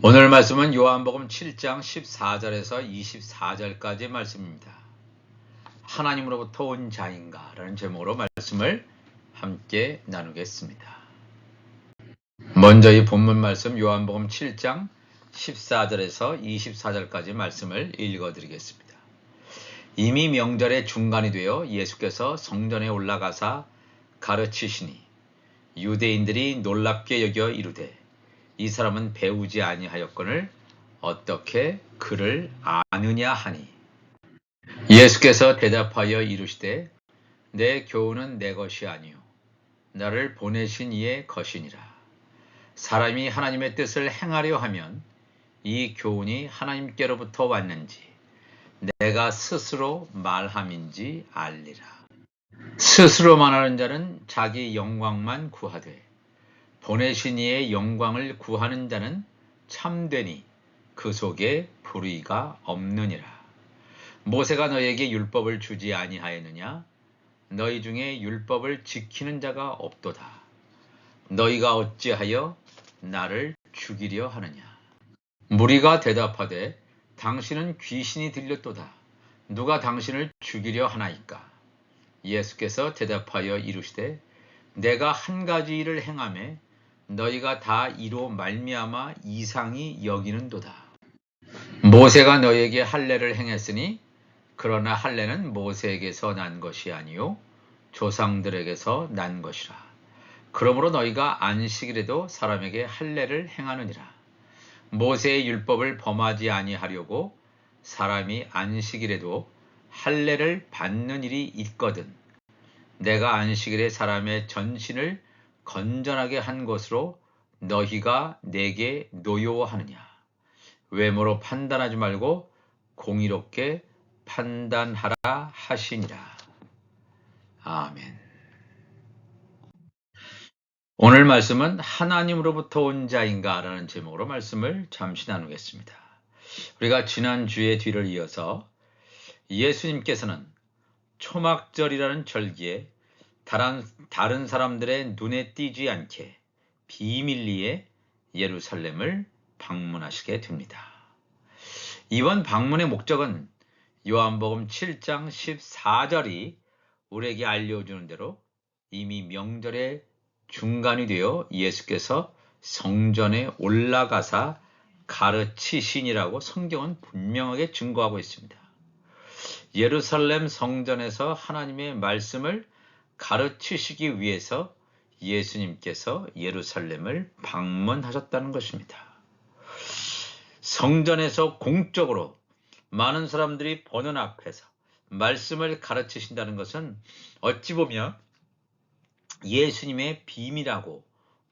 오늘 말씀은 요한복음 7장 14절에서 24절까지 말씀입니다. 하나님으로부터 온 자인가? 라는 제목으로 말씀을 함께 나누겠습니다. 먼저 이 본문 말씀 요한복음 7장 14절에서 24절까지 말씀을 읽어드리겠습니다. 이미 명절의 중간이 되어 예수께서 성전에 올라가사 가르치시니 유대인들이 놀랍게 여겨 이르되 이 사람은 배우지 아니하였거늘 어떻게 그를 아느냐 하니 예수께서 대답하여 이르시되 내 교훈은 내 것이 아니요 나를 보내신 이의 것이니라. 사람이 하나님의 뜻을 행하려 하면 이 교훈이 하나님께로부터 왔는지 내가 스스로 말함인지 알리라. 스스로 말하는 자는 자기 영광만 구하되 보내신 이의 영광을 구하는 자는 참되니 그 속에 불의가 없느니라. 모세가 너에게 율법을 주지 아니하였느냐? 너희 중에 율법을 지키는 자가 없도다. 너희가 어찌하여 나를 죽이려 하느냐? 무리가 대답하되 당신은 귀신이 들렸도다. 누가 당신을 죽이려 하나이까? 예수께서 대답하여 이르시되 내가 한 가지 일을 행하매 너희가 다 이로 말미암아 이상히 여기는도다. 모세가 너희에게 할례를 행했으니 그러나 할례는 모세에게서 난 것이 아니요 조상들에게서 난 것이라. 그러므로 너희가 안식일에도 사람에게 할례를 행하느니라. 모세의 율법을 범하지 아니하려고 사람이 안식일에도 할례를 받는 일이 있거든 내가 안식일에 사람의 전신을 건전하게 한 것으로 너희가 내게 노여워하느냐? 외모로 판단하지 말고 공의롭게 판단하라 하시니라. 아멘. 오늘 말씀은 하나님으로부터 온 자인가? 라는 제목으로 말씀을 잠시 나누겠습니다. 우리가 지난주에 뒤를 이어서 예수님께서는 초막절이라는 절기에 다른 사람들의 눈에 띄지 않게 비밀리에 예루살렘을 방문하시게 됩니다. 이번 방문의 목적은 요한복음 7장 14절이 우리에게 알려주는 대로 이미 명절의 중간이 되어 예수께서 성전에 올라가사 가르치시니라고 성경은 분명하게 증거하고 있습니다. 예루살렘 성전에서 하나님의 말씀을 가르치시기 위해서 예수님께서 예루살렘을 방문하셨다는 것입니다. 성전에서 공적으로 많은 사람들이 보는 앞에서 말씀을 가르치신다는 것은 어찌 보면 예수님의 비밀하고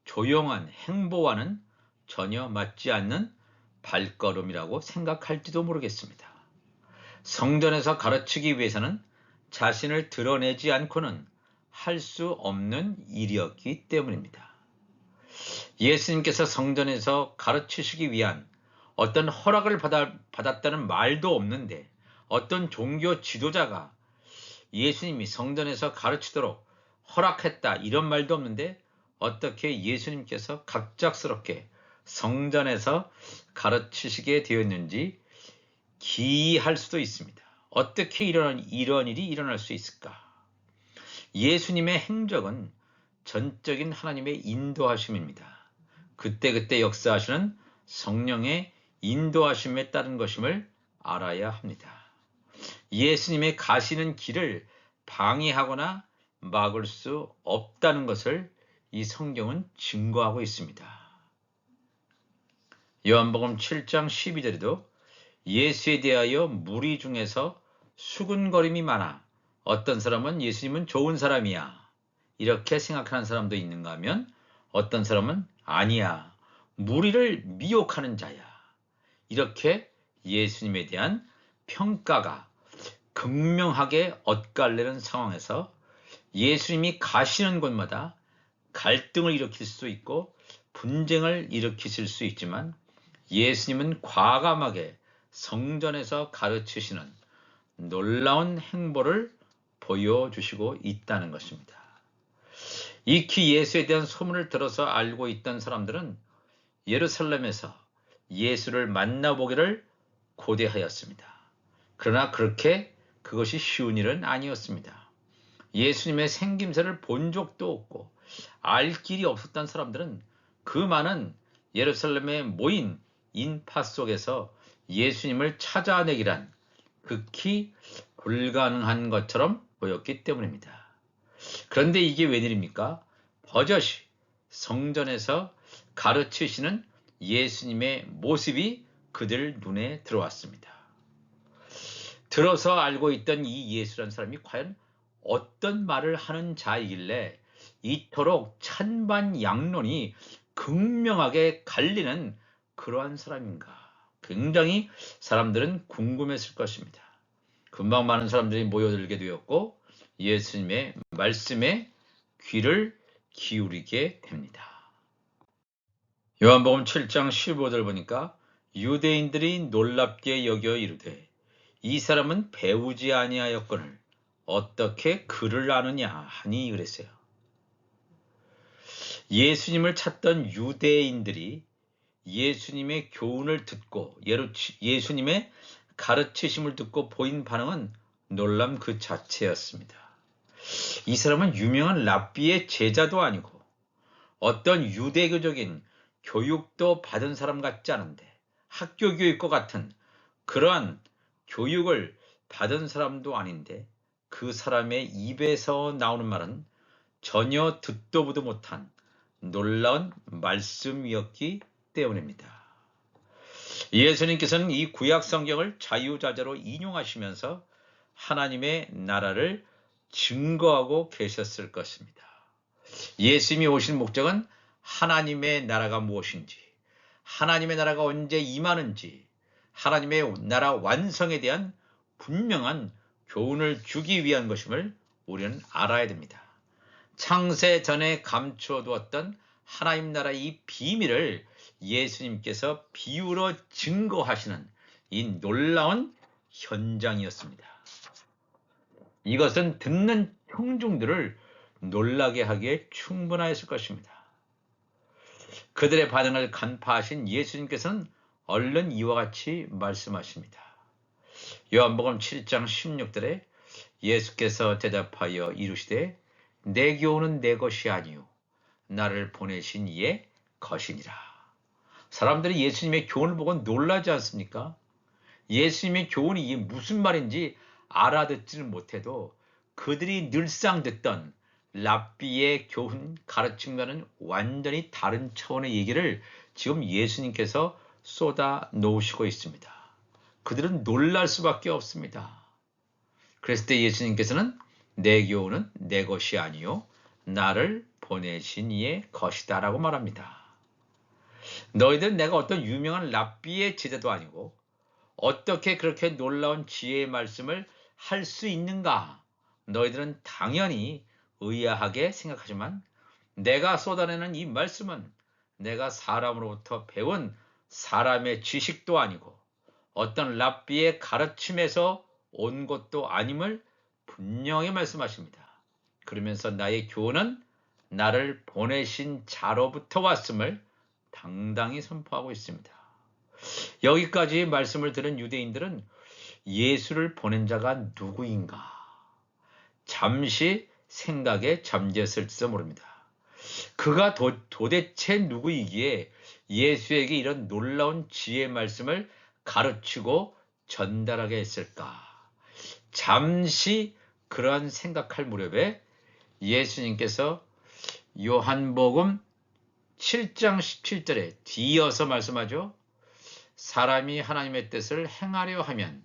조용한 행보와는 전혀 맞지 않는 발걸음이라고 생각할지도 모르겠습니다. 성전에서 가르치기 위해서는 자신을 드러내지 않고는 할 수 없는 일이었기 때문입니다. 예수님께서 성전에서 가르치시기 위한 어떤 허락을 받았다는 말도 없는데 어떤 종교 지도자가 예수님이 성전에서 가르치도록 허락했다 이런 말도 없는데 어떻게 예수님께서 갑작스럽게 성전에서 가르치시게 되었는지 기이할 수도 있습니다. 어떻게 이런 일이 일어날 수 있을까? 예수님의 행적은 전적인 하나님의 인도하심입니다. 그때그때 역사하시는 성령의 인도하심에 따른 것임을 알아야 합니다. 예수님의 가시는 길을 방해하거나 막을 수 없다는 것을 이 성경은 증거하고 있습니다. 요한복음 7장 12절에도 예수에 대하여 무리 중에서 수군거림이 많아 어떤 사람은 예수님은 좋은 사람이야 이렇게 생각하는 사람도 있는가 하면 어떤 사람은 아니야 무리를 미혹하는 자야 이렇게 예수님에 대한 평가가 극명하게 엇갈리는 상황에서 예수님이 가시는 곳마다 갈등을 일으킬 수 있고 분쟁을 일으키실 수 있지만 예수님은 과감하게 성전에서 가르치시는 놀라운 행보를 보여주시고 있다는 것입니다. 익히 예수에 대한 소문을 들어서 알고 있던 사람들은 예루살렘에서 예수를 만나보기를 고대하였습니다. 그러나 그것이 쉬운 일은 아니었습니다. 예수님의 생김새를 본 적도 없고 알 길이 없었던 사람들은 그 많은 예루살렘에 모인 인파 속에서 예수님을 찾아내기란 극히 불가능한 것처럼 보였기 때문입니다. 그런데 이게 웬일입니까? 버젓이 성전에서 가르치시는 예수님의 모습이 그들 눈에 들어왔습니다. 들어서 알고 있던 이 예수라는 사람이 과연 어떤 말을 하는 자이길래 이토록 찬반양론이 극명하게 갈리는 그러한 사람인가? 굉장히 사람들은 궁금했을 것입니다. 금방 많은 사람들이 모여들게 되었고 예수님의 말씀에 귀를 기울이게 됩니다. 요한복음 7장 15절을 보니까 유대인들이 놀랍게 여겨 이르되 이 사람은 배우지 아니하였거늘 어떻게 그를 아느냐 하니 그랬어요. 예수님을 찾던 유대인들이 예수님의 교훈을 듣고 예수님의 가르치심을 듣고 보인 반응은 놀람 그 자체였습니다. 이 사람은 유명한 랍비의 제자도 아니고 어떤 유대교적인 교육도 받은 사람 같지 않은데 학교 교육과 같은 그러한 교육을 받은 사람도 아닌데 그 사람의 입에서 나오는 말은 전혀 듣도 보도 못한 놀라운 말씀이었기 때문입니다. 예수님께서는 이 구약 성경을 자유자재로 인용하시면서 하나님의 나라를 증거하고 계셨을 것입니다. 예수님이 오신 목적은 하나님의 나라가 무엇인지, 하나님의 나라가 언제 임하는지, 하나님의 나라 완성에 대한 분명한 교훈을 주기 위한 것임을 우리는 알아야 됩니다. 창세 전에 감춰두었던 하나님 나라의 이 비밀을 예수님께서 비유로 증거하시는 이 놀라운 현장이었습니다. 이것은 듣는 청중들을 놀라게 하기에 충분하였을 것입니다. 그들의 반응을 간파하신 예수님께서는 얼른 이와 같이 말씀하십니다. 요한복음 7장 16절에 예수께서 대답하여 이르시되 내 교훈은 내 것이 아니요 나를 보내신 이의 것이니라. 사람들이 예수님의 교훈을 보고 놀라지 않습니까? 예수님의 교훈이 이게 무슨 말인지 알아듣지는 못해도 그들이 늘상 듣던 랍비의 교훈 가르침과는 완전히 다른 차원의 얘기를 지금 예수님께서 쏟아 놓으시고 있습니다. 그들은 놀랄 수밖에 없습니다. 그랬을 때 예수님께서는 내 교훈은 내 것이 아니요 나를 보내신 이의 것이다 라고 말합니다. 너희들은 내가 어떤 유명한 랍비의 제자도 아니고 어떻게 그렇게 놀라운 지혜의 말씀을 할 수 있는가? 너희들은 당연히 의아하게 생각하지만 내가 쏟아내는 이 말씀은 내가 사람으로부터 배운 사람의 지식도 아니고 어떤 랍비의 가르침에서 온 것도 아님을 분명히 말씀하십니다. 그러면서 나의 교훈은 나를 보내신 자로부터 왔음을 당당히 선포하고 있습니다. 여기까지 말씀을 들은 유대인들은 예수를 보낸 자가 누구인가? 잠시 생각에 잠겼을지도 모릅니다. 그가 도대체 누구이기에 예수에게 이런 놀라운 지혜의 말씀을 가르치고 전달하게 했을까? 잠시 그러한 생각할 무렵에 예수님께서 요한복음 7장 17절에 뒤이어서 말씀하죠. 사람이 하나님의 뜻을 행하려 하면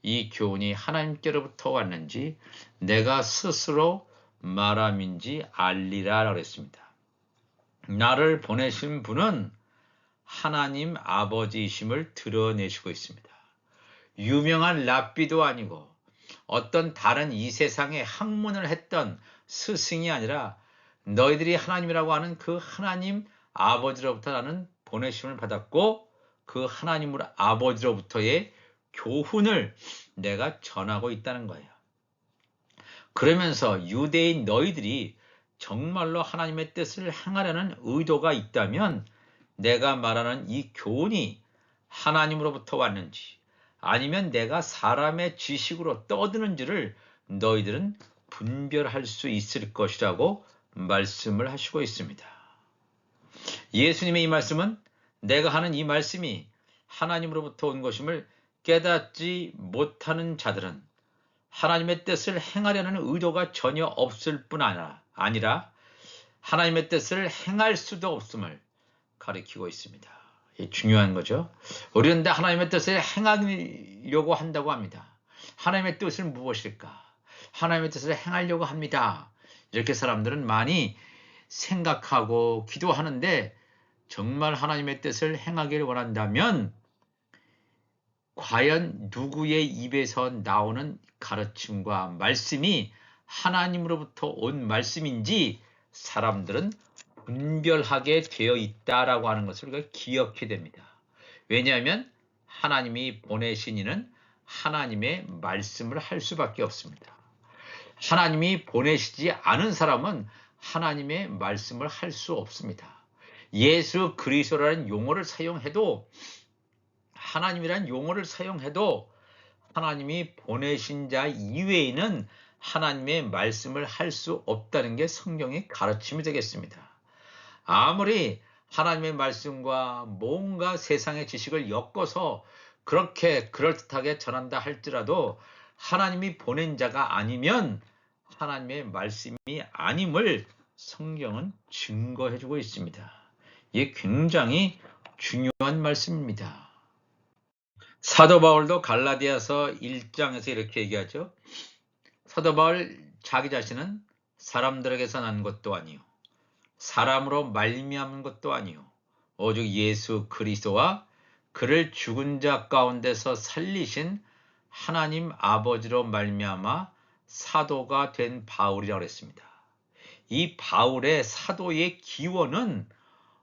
이 교훈이 하나님께로부터 왔는지 내가 스스로 말함인지 알리라 그랬습니다. 나를 보내신 분은 하나님 아버지이심을 드러내시고 있습니다. 유명한 랍비도 아니고 어떤 다른 이 세상에 학문을 했던 스승이 아니라 너희들이 하나님이라고 하는 그 하나님 아버지로부터 나는 보내심을 받았고 그 하나님 아버지로부터의 교훈을 내가 전하고 있다는 거예요. 그러면서 유대인 너희들이 정말로 하나님의 뜻을 행하려는 의도가 있다면 내가 말하는 이 교훈이 하나님으로부터 왔는지 아니면 내가 사람의 지식으로 떠드는지를 너희들은 분별할 수 있을 것이라고 말씀을 하시고 있습니다. 예수님의 이 말씀은 내가 하는 이 말씀이 하나님으로부터 온 것임을 깨닫지 못하는 자들은 하나님의 뜻을 행하려는 의도가 전혀 없을 뿐 아니라 하나님의 뜻을 행할 수도 없음을 가리키고 있습니다. 이게 중요한 거죠. 우리는 하나님의 뜻을 행하려고 한다고 합니다. 하나님의 뜻은 무엇일까? 하나님의 뜻을 행하려고 합니다. 이렇게 사람들은 많이 생각하고 기도하는데 정말 하나님의 뜻을 행하기를 원한다면 과연 누구의 입에서 나오는 가르침과 말씀이 하나님으로부터 온 말씀인지 사람들은 분별하게 되어 있다라고 하는 것을 우리가 기억해야 됩니다. 왜냐하면 하나님이 보내신 이는 하나님의 말씀을 할 수밖에 없습니다. 하나님이 보내시지 않은 사람은 하나님의 말씀을 할 수 없습니다. 예수 그리스도라는 용어를 사용해도 하나님이라는 용어를 사용해도 하나님이 보내신 자 이외에는 하나님의 말씀을 할 수 없다는 게 성경의 가르침이 되겠습니다. 아무리 하나님의 말씀과 뭔가 세상의 지식을 엮어서 그렇게 그럴듯하게 전한다 할지라도 하나님이 보낸 자가 아니면 하나님의 말씀이 아님을 성경은 증거해주고 있습니다. 이게 굉장히 중요한 말씀입니다. 사도 바울도 갈라디아서 1장에서 이렇게 얘기하죠. 사도 바울 자기 자신은 사람들에게서 난 것도 아니요 사람으로 말미암은 것도 아니요 오직 예수 그리스도와 그를 죽은 자 가운데서 살리신 하나님 아버지로 말미암아 사도가 된 바울이라고 했습니다. 이 바울의 사도의 기원은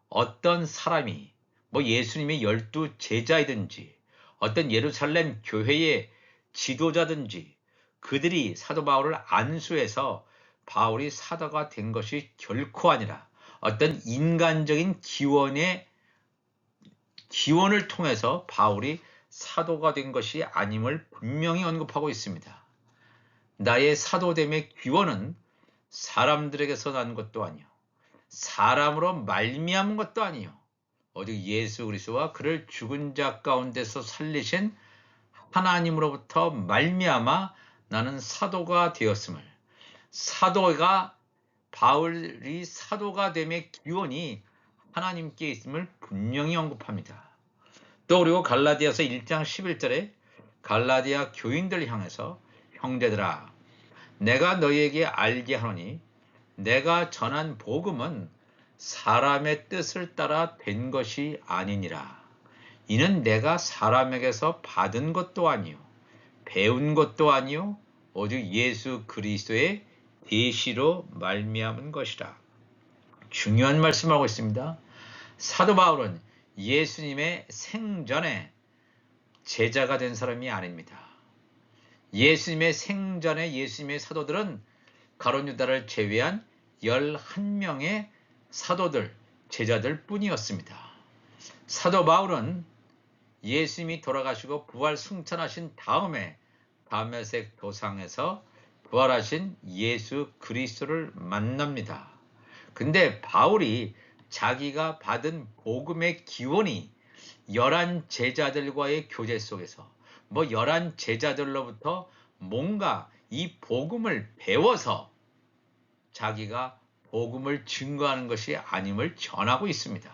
어떤 사람이 예수님의 12 제자이든지 어떤 예루살렘 교회의 지도자든지 그들이 사도 바울을 안수해서 바울이 사도가 된 것이 결코 아니라 어떤 인간적인 기원을 통해서 바울이 사도가 된 것이 아님을 분명히 언급하고 있습니다. 나의 사도됨의 기원은 사람들에게서 난 것도 아니요 사람으로 말미암은 것도 아니요 오직 예수 그리스도와 그를 죽은 자 가운데서 살리신 하나님으로부터 말미암아 나는 사도가 되었음을 바울이 사도가 됨의 기원이 하나님께 있음을 분명히 언급합니다. 또 그리고 갈라디아서 1장 11절에 갈라디아 교인들 향해서 형제들아 내가 너희에게 알게 하노니 내가 전한 복음은 사람의 뜻을 따라 된 것이 아니니라. 이는 내가 사람에게서 받은 것도 아니요 배운 것도 아니요 오직 예수 그리스도의 계시로 말미암은 것이라. 중요한 말씀을 하고 있습니다. 사도 바울은 예수님의 생전에 제자가 된 사람이 아닙니다. 예수님의 생전에 예수님의 사도들은 가룟 유다를 제외한 11명의 사도들, 제자들 뿐이었습니다. 사도 바울은 예수님이 돌아가시고 부활 승천하신 다음에 다메섹 도상에서 부활하신 예수 그리스도를 만납니다. 근데 바울이 자기가 받은 복음의 기원이 11 제자들과의 교제 속에서 11 제자들로부터 뭔가 이 복음을 배워서 자기가 복음을 증거하는 것이 아님을 전하고 있습니다.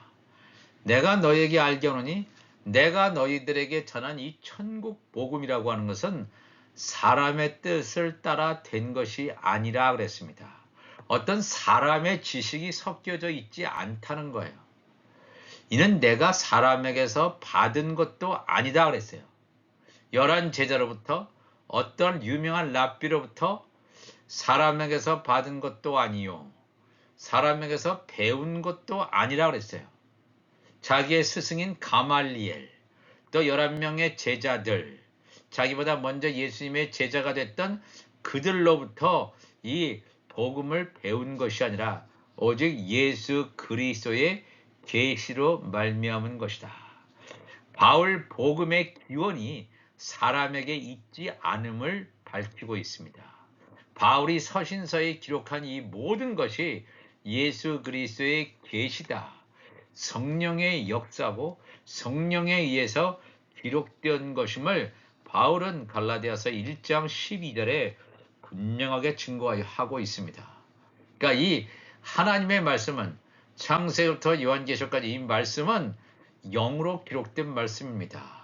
내가 너희에게 알게 하노니 내가 너희들에게 전한 이 천국 복음이라고 하는 것은 사람의 뜻을 따라 된 것이 아니라 그랬습니다. 어떤 사람의 지식이 섞여져 있지 않다는 거예요. 이는 내가 사람에게서 받은 것도 아니다 그랬어요. 11 제자로부터 어떤 유명한 랍비로부터 사람에게서 받은 것도 아니요 사람에게서 배운 것도 아니라 그랬어요. 자기의 스승인 가말리엘 또 11명의 제자들 자기보다 먼저 예수님의 제자가 됐던 그들로부터 이 복음을 배운 것이 아니라 오직 예수 그리스도의 계시로 말미암은 것이다. 바울 복음의 기원이 사람에게 있지 않음을 밝히고 있습니다. 바울이 서신서에 기록한 이 모든 것이 예수 그리스도의 계시다, 성령의 역사고 성령에 의해서 기록된 것임을 바울은 갈라디아서 1장 12절에 분명하게 증거하고 있습니다. 그러니까 이 하나님의 말씀은 창세부터 요한계시록까지 이 말씀은 영으로 기록된 말씀입니다.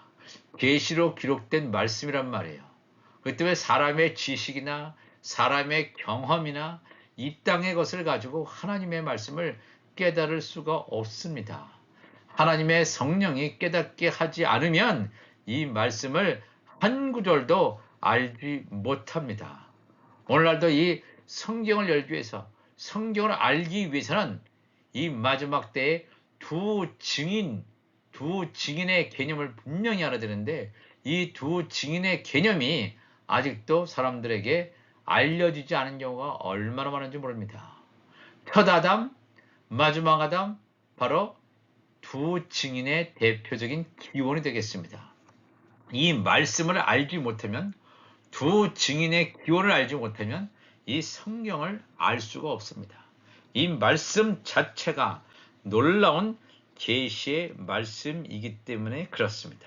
계시로 기록된 말씀이란 말이에요. 그렇기 때문에 사람의 지식이나 사람의 경험이나 이 땅의 것을 가지고 하나님의 말씀을 깨달을 수가 없습니다. 하나님의 성령이 깨닫게 하지 않으면 이 말씀을 한 구절도 알지 못합니다. 오늘날도 이 성경을 열기 위해서, 성경을 알기 위해서는 이 마지막 때에 두 증인의 개념을 분명히 알아야 되는데, 이 두 증인의 개념이 아직도 사람들에게 알려지지 않은 경우가 얼마나 많은지 모릅니다. 첫 아담, 마지막 아담, 바로 두 증인의 대표적인 기원이 되겠습니다. 이 말씀을 알지 못하면, 두 증인의 기원을 알지 못하면 이 성경을 알 수가 없습니다. 이 말씀 자체가 놀라운 계시의 말씀이기 때문에 그렇습니다.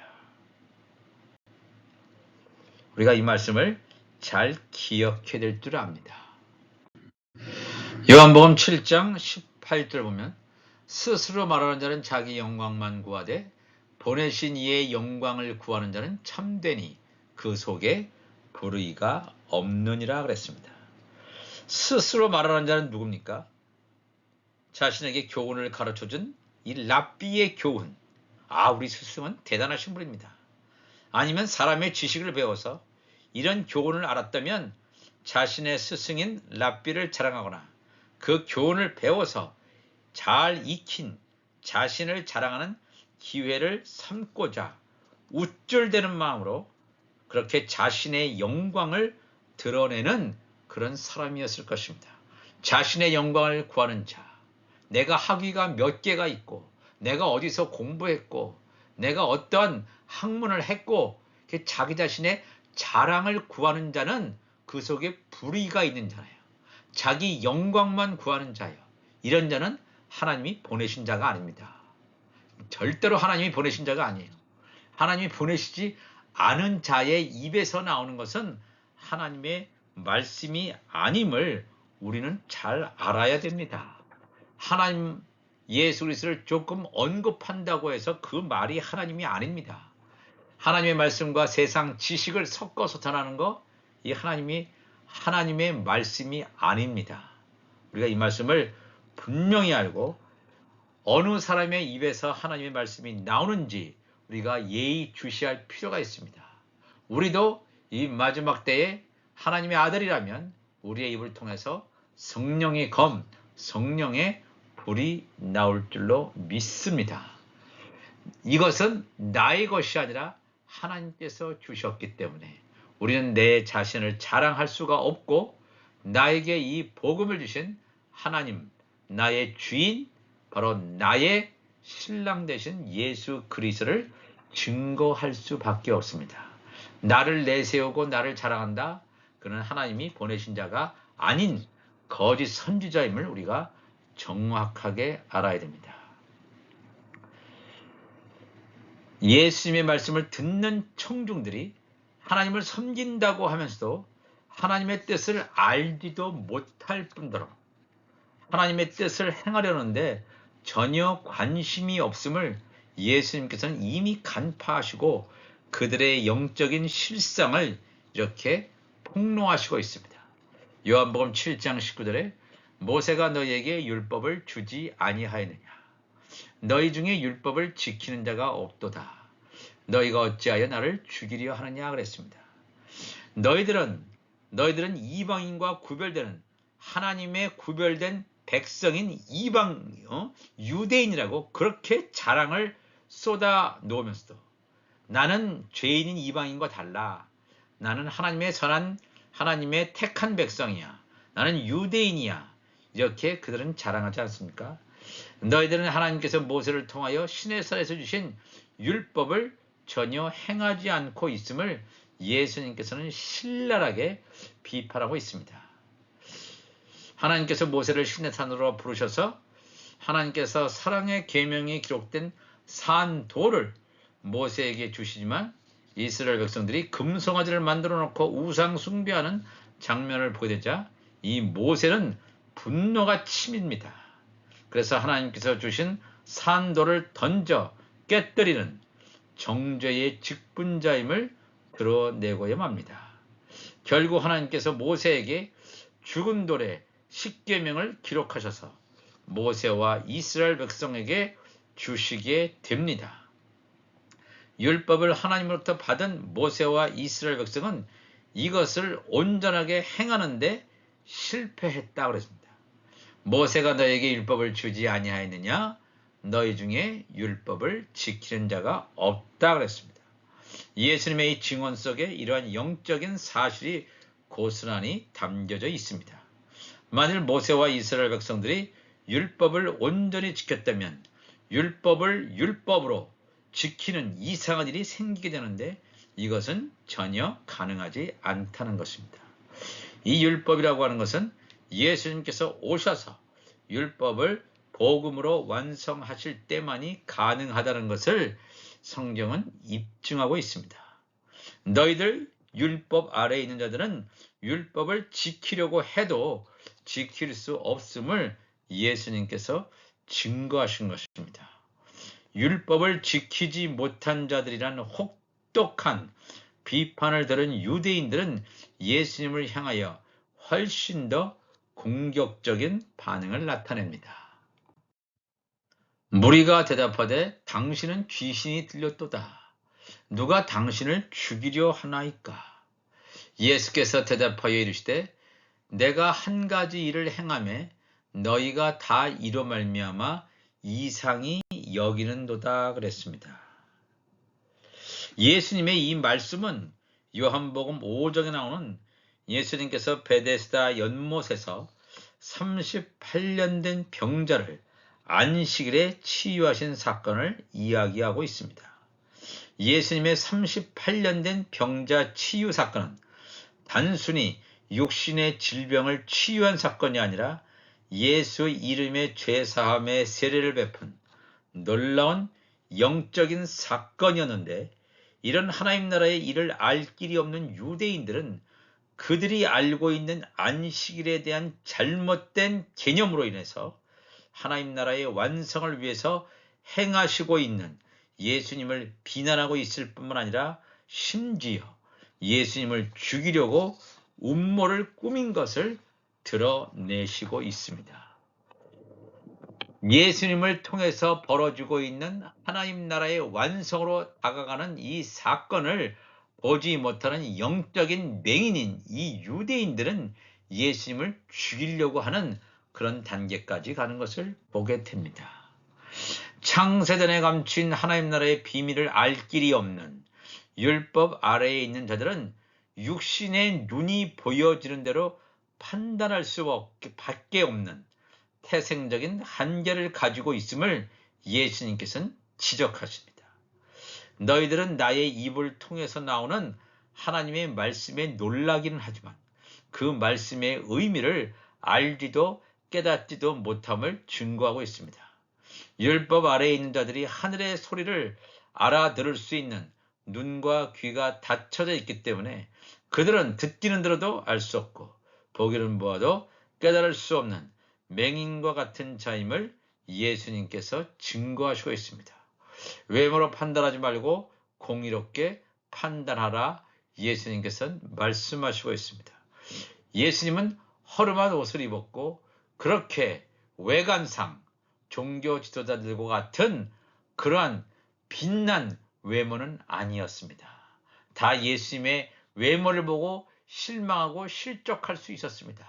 우리가 이 말씀을 잘 기억해야 될 줄 압니다. 요한복음 7장 18절 보면 스스로 말하는 자는 자기 영광만 구하되 보내신 이의 영광을 구하는 자는 참되니 그 속에 불의가 없느니라 그랬습니다. 스스로 말하는 자는 누굽니까? 자신에게 교훈을 가르쳐준 이 랍비의 교훈. 우리 스승은 대단하신 분입니다. 아니면 사람의 지식을 배워서 이런 교훈을 알았다면 자신의 스승인 랍비를 자랑하거나 그 교훈을 배워서 잘 익힌 자신을 자랑하는 기회를 삼고자 우쭐대는 마음으로 그렇게 자신의 영광을 드러내는 그런 사람이었을 것입니다. 자신의 영광을 구하는 자, 내가 학위가 몇 개가 있고 내가 어디서 공부했고 내가 어떤 학문을 했고 자기 자신의 자랑을 구하는 자는 그 속에 불의가 있는 자예요. 자기 영광만 구하는 자예요. 이런 자는 하나님이 보내신 자가 아닙니다. 절대로 하나님이 보내신 자가 아니에요. 하나님이 보내시지 않은 자의 입에서 나오는 것은 하나님의 말씀이 아님을 우리는 잘 알아야 됩니다. 하나님 예수 그리스도를 조금 언급한다고 해서 그 말이 하나님이 아닙니다. 하나님의 말씀과 세상 지식을 섞어서 전하는 거, 이 하나님의 말씀이 아닙니다. 우리가 이 말씀을 분명히 알고 어느 사람의 입에서 하나님의 말씀이 나오는지 우리가 예의주시할 필요가 있습니다. 우리도 이 마지막 때에 하나님의 아들이라면 우리의 입을 통해서 성령의 검, 성령의 불이 나올 줄로 믿습니다. 이것은 나의 것이 아니라 하나님께서 주셨기 때문에 우리는 내 자신을 자랑할 수가 없고 나에게 이 복음을 주신 하나님, 나의 주인, 바로 나의 신랑 되신 예수 그리스도를 증거할 수밖에 없습니다. 나를 내세우고 나를 자랑한다? 그는 하나님이 보내신 자가 아닌 거짓 선지자임을 우리가 정확하게 알아야 됩니다. 예수님의 말씀을 듣는 청중들이 하나님을 섬긴다고 하면서도 하나님의 뜻을 알지도 못할 뿐더러 하나님의 뜻을 행하려는데 전혀 관심이 없음을 예수님께서는 이미 간파하시고 그들의 영적인 실상을 이렇게 폭로하시고 있습니다. 요한복음 7장 19절에 모세가 너희에게 율법을 주지 아니하였느냐? 너희 중에 율법을 지키는 자가 없도다. 너희가 어찌하여 나를 죽이려 하느냐 그랬습니다. 너희들은 이방인과 구별되는 하나님의 구별된 백성인 유대인이라고 그렇게 자랑을 쏟아 놓으면서도 나는 죄인인 이방인과 달라. 나는 하나님의 선한 하나님의 택한 백성이야. 나는 유대인이야. 이렇게 그들은 자랑하지 않습니까? 너희들은 하나님께서 모세를 통하여 시내산에서 주신 율법을 전혀 행하지 않고 있음을 예수님께서는 신랄하게 비판하고 있습니다. 하나님께서 모세를 시내산으로 부르셔서 하나님께서 사랑의 계명이 기록된 산도를 모세에게 주시지만 이스라엘 백성들이 금송아지를 만들어 놓고 우상 숭배하는 장면을 보게 되자 이 모세는 분노가 치밉니다. 그래서 하나님께서 주신 산도를 던져 깨뜨리는 정죄의 직분자임을 드러내고야 맙니다. 결국 하나님께서 모세에게 죽은 돌에 십계명을 기록하셔서 모세와 이스라엘 백성에게 주시게 됩니다. 율법을 하나님으로부터 받은 모세와 이스라엘 백성은 이것을 온전하게 행하는데 실패했다 그랬습니다. 모세가 너에게 율법을 주지 아니하였느냐? 너희 중에 율법을 지키는 자가 없다 그랬습니다. 예수님의 이 증언 속에 이러한 영적인 사실이 고스란히 담겨져 있습니다. 만일 모세와 이스라엘 백성들이 율법을 온전히 지켰다면 율법을 율법으로 지키는 이상한 일이 생기게 되는데 이것은 전혀 가능하지 않다는 것입니다. 이 율법이라고 하는 것은 예수님께서 오셔서 율법을 복음으로 완성하실 때만이 가능하다는 것을 성경은 입증하고 있습니다. 너희들 율법 아래에 있는 자들은 율법을 지키려고 해도 지킬 수 없음을 예수님께서 증거하신 것입니다. 율법을 지키지 못한 자들이란 혹독한 비판을 들은 유대인들은 예수님을 향하여 훨씬 더 공격적인 반응을 나타냅니다. 무리가 대답하되 당신은 귀신이 들렸도다. 누가 당신을 죽이려 하나이까? 예수께서 대답하여 이르시되 내가 한 가지 일을 행하매 너희가 다 이로 말미암아 이상히 여기는도다 그랬습니다. 예수님의 이 말씀은 요한복음 5장에 나오는 예수님께서 베데스다 연못에서 38년 된 병자를 안식일에 치유하신 사건을 이야기하고 있습니다. 예수님의 38년 된 병자 치유 사건은 단순히 육신의 질병을 치유한 사건이 아니라 예수 이름의 죄사함의 세례를 베푼 놀라운 영적인 사건이었는데 이런 하나님 나라의 일을 알 길이 없는 유대인들은 그들이 알고 있는 안식일에 대한 잘못된 개념으로 인해서 하나님 나라의 완성을 위해서 행하시고 있는 예수님을 비난하고 있을 뿐만 아니라 심지어 예수님을 죽이려고 음모를 꾸민 것을 드러내시고 있습니다. 예수님을 통해서 벌어지고 있는 하나님 나라의 완성으로 다가가는 이 사건을 보지 못하는 영적인 맹인인 이 유대인들은 예수님을 죽이려고 하는 그런 단계까지 가는 것을 보게 됩니다. 창세전에 감춘 하나님 나라의 비밀을 알 길이 없는 율법 아래에 있는 자들은 육신의 눈이 보여지는 대로 판단할 수밖에 없는 태생적인 한계를 가지고 있음을 예수님께서는 지적하십니다. 너희들은 나의 입을 통해서 나오는 하나님의 말씀에 놀라기는 하지만 그 말씀의 의미를 알지도 깨닫지도 못함을 증거하고 있습니다. 율법 아래에 있는 자들이 하늘의 소리를 알아들을 수 있는 눈과 귀가 닫혀져 있기 때문에 그들은 듣기는 들어도 알 수 없고 보기는 보아도 깨달을 수 없는 맹인과 같은 자임을 예수님께서 증거하시고 있습니다. 외모로 판단하지 말고 공의롭게 판단하라 예수님께서는 말씀하시고 있습니다. 예수님은 허름한 옷을 입었고 그렇게 외관상 종교 지도자들과 같은 그러한 빛난 외모는 아니었습니다. 다 예수님의 외모를 보고 실망하고 실족할 수 있었습니다.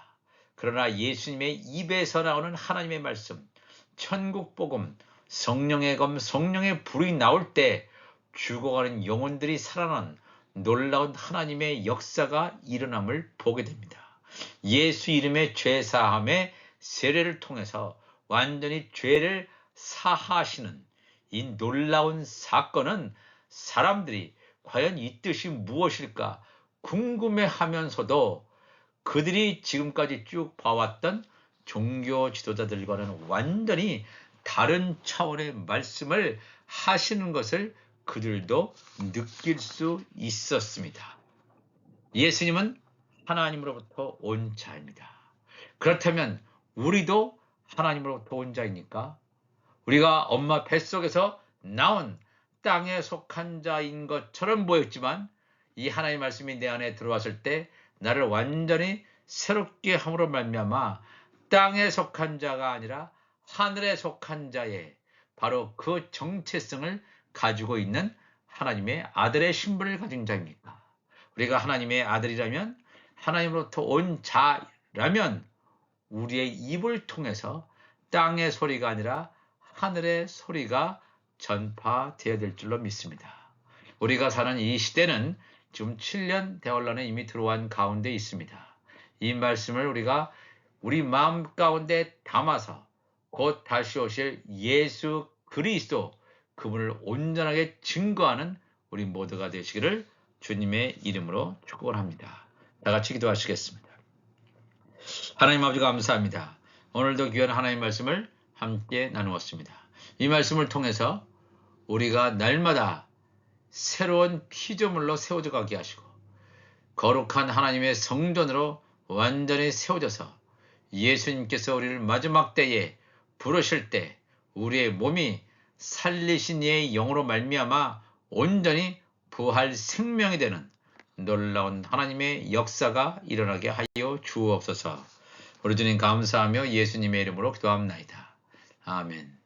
그러나 예수님의 입에서 나오는 하나님의 말씀, 천국 복음, 성령의 검, 성령의 불이 나올 때 죽어가는 영혼들이 살아난 놀라운 하나님의 역사가 일어남을 보게 됩니다. 예수 이름의 죄사함의 세례를 통해서 완전히 죄를 사하시는 이 놀라운 사건은 사람들이 과연 이 뜻이 무엇일까 궁금해하면서도 그들이 지금까지 쭉 봐왔던 종교 지도자들과는 완전히 다른 차원의 말씀을 하시는 것을 그들도 느낄 수 있었습니다. 예수님은 하나님으로부터 온 자입니다. 그렇다면 우리도 하나님으로부터 온 자입니까? 우리가 엄마 뱃속에서 나온 땅에 속한 자인 것처럼 보였지만 이 하나님의 말씀이 내 안에 들어왔을 때 나를 완전히 새롭게 함으로 말미암아 땅에 속한 자가 아니라 하늘에 속한 자의 바로 그 정체성을 가지고 있는 하나님의 아들의 신분을 가진 자입니까? 우리가 하나님의 아들이라면 하나님으로부터 온 자라면 우리의 입을 통해서 땅의 소리가 아니라 하늘의 소리가 전파되어야 될 줄로 믿습니다. 우리가 사는 이 시대는 지금 7년 대환란에 이미 들어온 가운데 있습니다. 이 말씀을 우리가 우리 마음 가운데 담아서 곧 다시 오실 예수 그리스도 그분을 온전하게 증거하는 우리 모두가 되시기를 주님의 이름으로 축복을 합니다. 다 같이 기도하시겠습니다. 하나님 아버지 감사합니다. 오늘도 귀한 하나님의 말씀을 함께 나누었습니다. 이 말씀을 통해서 우리가 날마다 새로운 피조물로 세워져 가게 하시고 거룩한 하나님의 성전으로 완전히 세워져서 예수님께서 우리를 마지막 때에 부르실 때 우리의 몸이 살리신 이의 영으로 말미암아 온전히 부활 생명이 되는 놀라운 하나님의 역사가 일어나게 하여 주옵소서. 우리 주님 감사하며 예수님의 이름으로 기도합나이다. 아멘.